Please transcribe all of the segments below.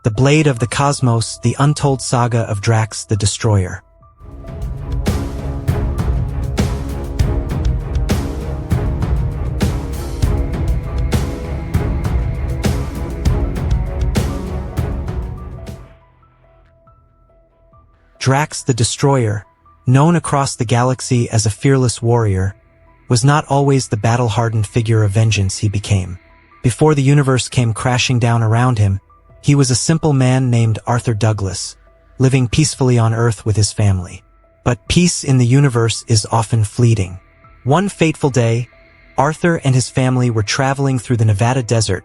The Blade of the Cosmos, the Untold Saga of Drax the Destroyer. Drax the Destroyer, known across the galaxy as a fearless warrior, was not always the battle-hardened figure of vengeance he became. Before the universe came crashing down around him, he was a simple man named Arthur Douglas, living peacefully on Earth with his family. But peace in the universe is often fleeting. One fateful day, Arthur and his family were traveling through the Nevada desert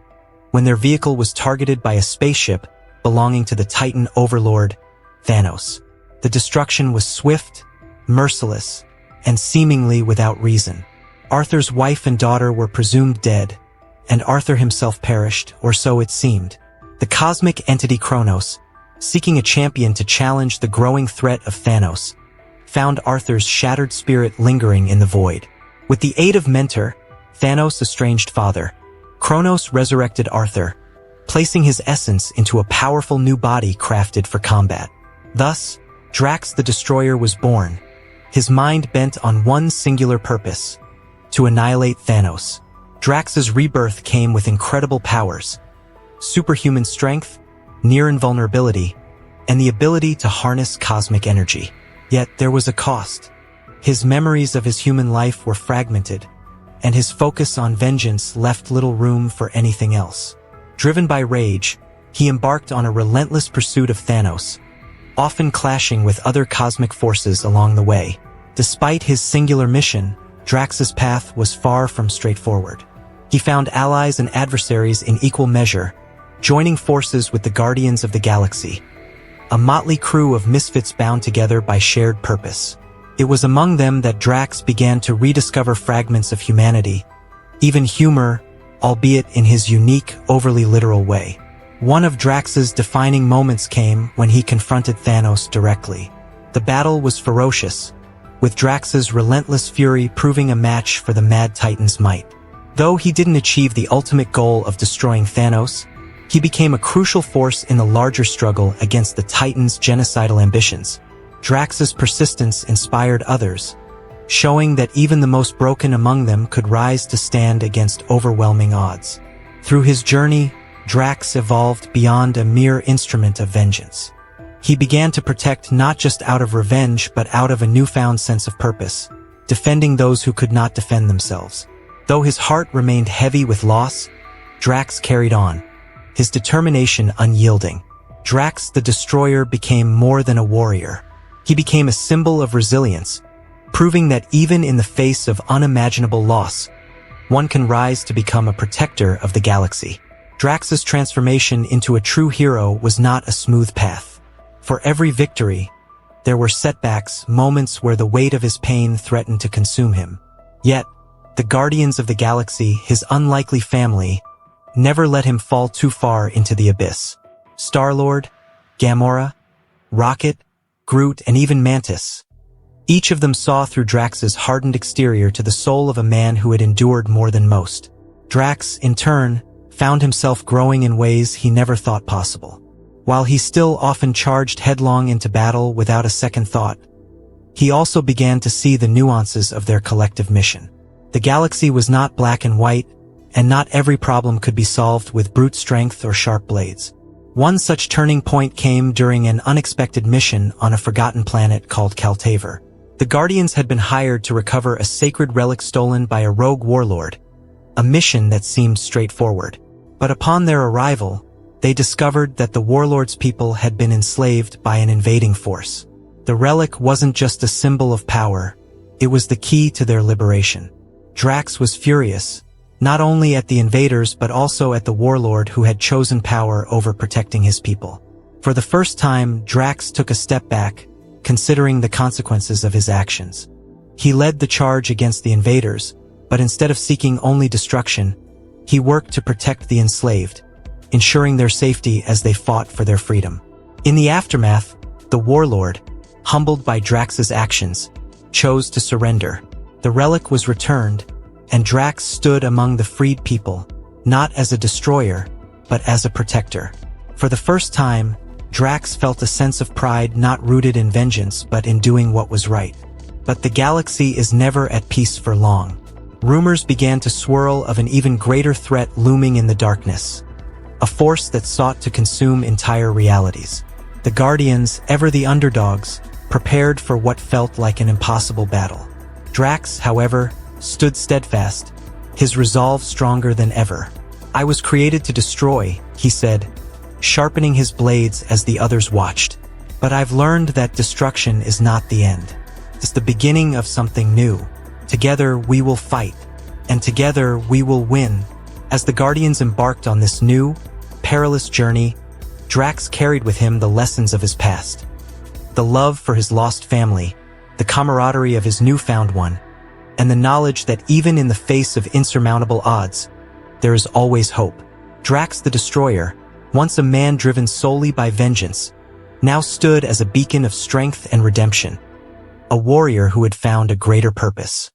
when their vehicle was targeted by a spaceship belonging to the Titan overlord, Thanos. The destruction was swift, merciless, and seemingly without reason. Arthur's wife and daughter were presumed dead, and Arthur himself perished, or so it seemed. The cosmic entity Kronos, seeking a champion to challenge the growing threat of Thanos, found Arthur's shattered spirit lingering in the void. With the aid of Mentor, Thanos' estranged father, Kronos resurrected Arthur, placing his essence into a powerful new body crafted for combat. Thus, Drax the Destroyer was born, his mind bent on one singular purpose: to annihilate Thanos. Drax's rebirth came with incredible powers, superhuman strength, near invulnerability, and the ability to harness cosmic energy. Yet there was a cost. His memories of his human life were fragmented, and his focus on vengeance left little room for anything else. Driven by rage, he embarked on a relentless pursuit of Thanos, often clashing with other cosmic forces along the way. Despite his singular mission, Drax's path was far from straightforward. He found allies and adversaries in equal measure, joining forces with the Guardians of the Galaxy, a motley crew of misfits bound together by shared purpose. It was among them that Drax began to rediscover fragments of humanity, even humor, albeit in his unique, overly literal way. One of Drax's defining moments came when he confronted Thanos directly. The battle was ferocious, with Drax's relentless fury proving a match for the Mad Titan's might. Though he didn't achieve the ultimate goal of destroying Thanos, he became a crucial force in the larger struggle against the Titan's genocidal ambitions. Drax's persistence inspired others, showing that even the most broken among them could rise to stand against overwhelming odds. Through his journey, Drax evolved beyond a mere instrument of vengeance. He began to protect not just out of revenge but out of a newfound sense of purpose, defending those who could not defend themselves. Though his heart remained heavy with loss, Drax carried on, his determination unyielding. Drax the Destroyer became more than a warrior. He became a symbol of resilience, proving that even in the face of unimaginable loss, one can rise to become a protector of the galaxy. Drax's transformation into a true hero was not a smooth path. For every victory, there were setbacks, moments where the weight of his pain threatened to consume him. Yet, the Guardians of the Galaxy, his unlikely family, never let him fall too far into the abyss. Star-Lord, Gamora, Rocket, Groot, and even Mantis. Each of them saw through Drax's hardened exterior to the soul of a man who had endured more than most. Drax, in turn, found himself growing in ways he never thought possible. While he still often charged headlong into battle without a second thought, he also began to see the nuances of their collective mission. The galaxy was not black and white, and not every problem could be solved with brute strength or sharp blades. One such turning point came during an unexpected mission on a forgotten planet called Caltaver. The Guardians had been hired to recover a sacred relic stolen by a rogue warlord, a mission that seemed straightforward. But upon their arrival, they discovered that the warlord's people had been enslaved by an invading force. The relic wasn't just a symbol of power, it was the key to their liberation. Drax was furious, not only at the invaders but also at the warlord who had chosen power over protecting his people. For the first time, Drax took a step back, considering the consequences of his actions. He led the charge against the invaders, but instead of seeking only destruction, he worked to protect the enslaved, ensuring their safety as they fought for their freedom. In the aftermath, the warlord, humbled by Drax's actions, chose to surrender. The relic was returned, and Drax stood among the freed people, not as a destroyer, but as a protector. For the first time, Drax felt a sense of pride not rooted in vengeance but in doing what was right. But the galaxy is never at peace for long. Rumors began to swirl of an even greater threat looming in the darkness. A force that sought to consume entire realities. The Guardians, ever the underdogs, prepared for what felt like an impossible battle. Drax, however, stood steadfast, his resolve stronger than ever. "I was created to destroy," he said, sharpening his blades as the others watched. "But I've learned that destruction is not the end. It's the beginning of something new. Together we will fight, and together we will win." As the Guardians embarked on this new, perilous journey, Drax carried with him the lessons of his past. The love for his lost family, the camaraderie of his newfound one, and the knowledge that even in the face of insurmountable odds, there is always hope. Drax the Destroyer, once a man driven solely by vengeance, now stood as a beacon of strength and redemption. A warrior who had found a greater purpose.